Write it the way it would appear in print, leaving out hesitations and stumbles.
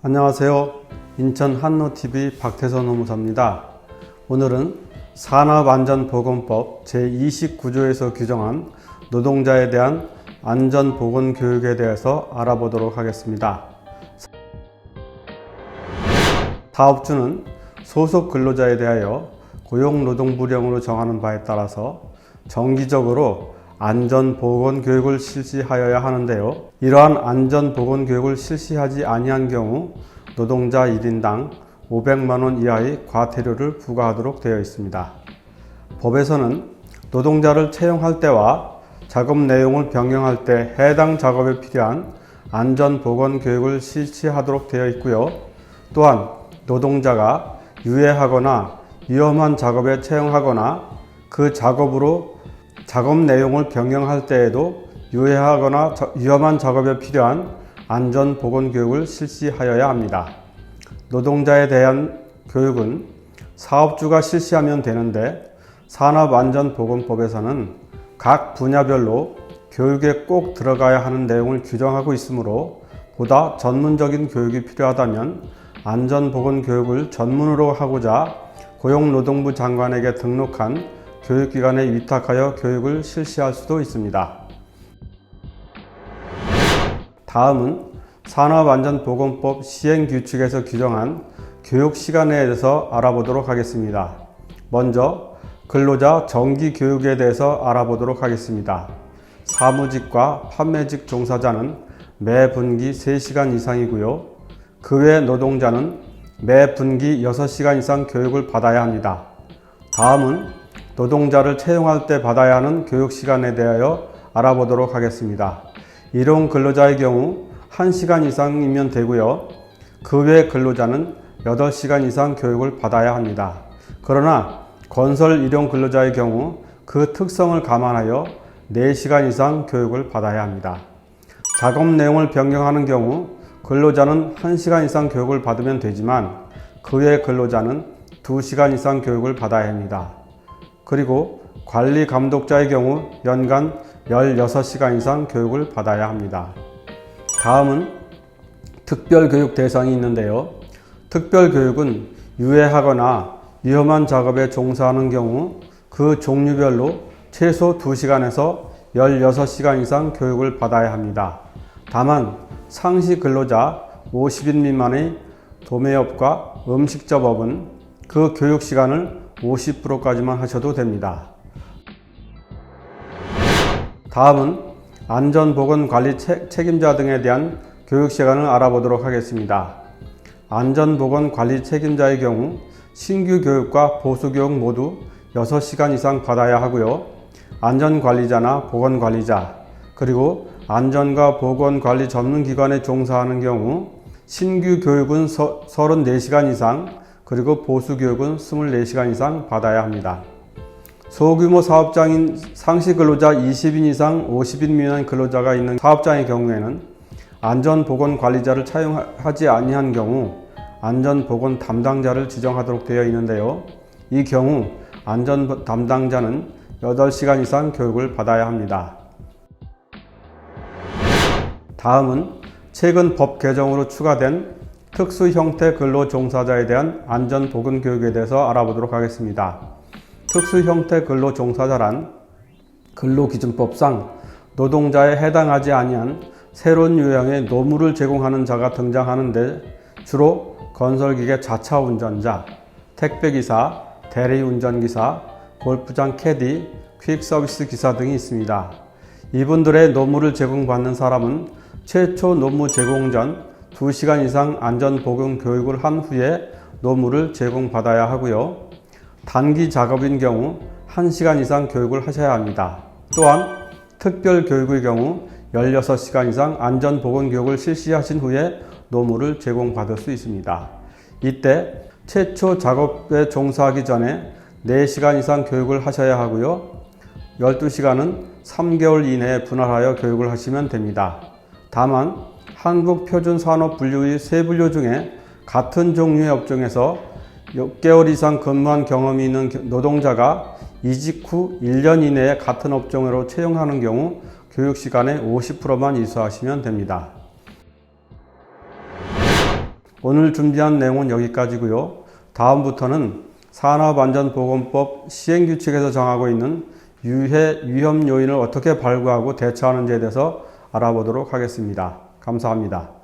안녕하세요. 인천 한노TV 박태선 노무사입니다. 오늘은 산업안전보건법 제29조에서 규정한 노동자에 대한 안전보건교육에 대해서 알아보도록 하겠습니다. 사업주는 소속 근로자에 대하여 고용노동부령으로 정하는 바에 따라서 정기적으로 안전보건교육을 실시하여야 하는데요. 이러한 안전보건교육을 실시하지 아니한 경우 노동자 1인당 500만원 이하의 과태료를 부과하도록 되어 있습니다. 법에서는 노동자를 채용할 때와 작업 내용을 변경할 때 해당 작업에 필요한 안전보건교육을 실시하도록 되어 있고요. 또한 노동자가 유해하거나 위험한 작업에 채용하거나 그 작업으로 작업 내용을 변경할 때에도 유해하거나 위험한 작업에 필요한 안전보건교육을 실시하여야 합니다. 노동자에 대한 교육은 사업주가 실시하면 되는데 산업안전보건법에서는 각 분야별로 교육에 꼭 들어가야 하는 내용을 규정하고 있으므로 보다 전문적인 교육이 필요하다면 안전보건교육을 전문으로 하고자 고용노동부 장관에게 등록한 교육기관에 위탁하여 교육을 실시할 수도 있습니다. 다음은 산업안전보건법 시행규칙에서 규정한 교육시간에 대해서 알아보도록 하겠습니다. 먼저 근로자 정기교육에 대해서 알아보도록 하겠습니다. 사무직과 판매직 종사자는 매 분기 3시간 이상이고요. 그 외 노동자는 매 분기 6시간 이상 교육을 받아야 합니다. 다음은 노동자를 채용할 때 받아야 하는 교육시간에 대하여 알아보도록 하겠습니다. 일용 근로자의 경우 1시간 이상이면 되고요. 그 외 근로자는 8시간 이상 교육을 받아야 합니다. 그러나 건설 일용 근로자의 경우 그 특성을 감안하여 4시간 이상 교육을 받아야 합니다. 작업 내용을 변경하는 경우 근로자는 1시간 이상 교육을 받으면 되지만 그 외 근로자는 2시간 이상 교육을 받아야 합니다. 그리고 관리 감독자의 경우 연간 16시간 이상 교육을 받아야 합니다. 다음은 특별교육 대상이 있는데요. 특별교육은 유해하거나 위험한 작업에 종사하는 경우 그 종류별로 최소 2시간에서 16시간 이상 교육을 받아야 합니다. 다만 상시 근로자 50인 미만의 도매업과 음식점업은 그 교육 시간을 50%까지만 하셔도 됩니다. 다음은 안전보건관리 책임자 등에 대한 교육 시간을 알아보도록 하겠습니다. 안전보건관리 책임자의 경우 신규 교육과 보수 교육 모두 6시간 이상 받아야 하고요. 안전관리자나 보건관리자 그리고 안전과 보건관리 전문기관에 종사하는 경우 신규 교육은 34시간 이상 그리고 보수 교육은 24시간 이상 받아야 합니다. 소규모 사업장인 상시 근로자 20인 이상 50인 미만 근로자가 있는 사업장의 경우에는 안전보건관리자를 차용하지 아니한 경우 안전보건 담당자를 지정하도록 되어 있는데요. 이 경우 안전 담당자는 8시간 이상 교육을 받아야 합니다. 다음은 최근 법 개정으로 추가된 특수형태 근로 종사자에 대한 안전보건교육에 대해서 알아보도록 하겠습니다. 특수형태 근로 종사자란 근로기준법상 노동자에 해당하지 아니한 새로운 유형의 노무를 제공하는 자가 등장하는데 주로 건설기계 자차 운전자, 택배기사, 대리운전기사, 골프장 캐디, 퀵서비스 기사 등이 있습니다. 이분들의 노무를 제공받는 사람은 최초 노무 제공 전 2시간 이상 안전보건 교육을 한 후에 노무를 제공받아야 하고요. 단기 작업인 경우 1시간 이상 교육을 하셔야 합니다. 또한 특별교육의 경우 16시간 이상 안전보건교육을 실시하신 후에 노무를 제공받을 수 있습니다. 이때 최초 작업에 종사하기 전에 4시간 이상 교육을 하셔야 하고요. 12시간은 3개월 이내에 분할하여 교육을 하시면 됩니다. 다만 한국표준산업분류의 세 분류 중에 같은 종류의 업종에서 6개월 이상 근무한 경험이 있는 노동자가 이직 후 1년 이내에 같은 업종으로 채용하는 경우 교육시간의 50%만 이수하시면 됩니다. 오늘 준비한 내용은 여기까지고요. 다음부터는 산업안전보건법 시행규칙에서 정하고 있는 유해 위험 요인을 어떻게 발굴하고 대처하는지에 대해서 알아보도록 하겠습니다. 감사합니다.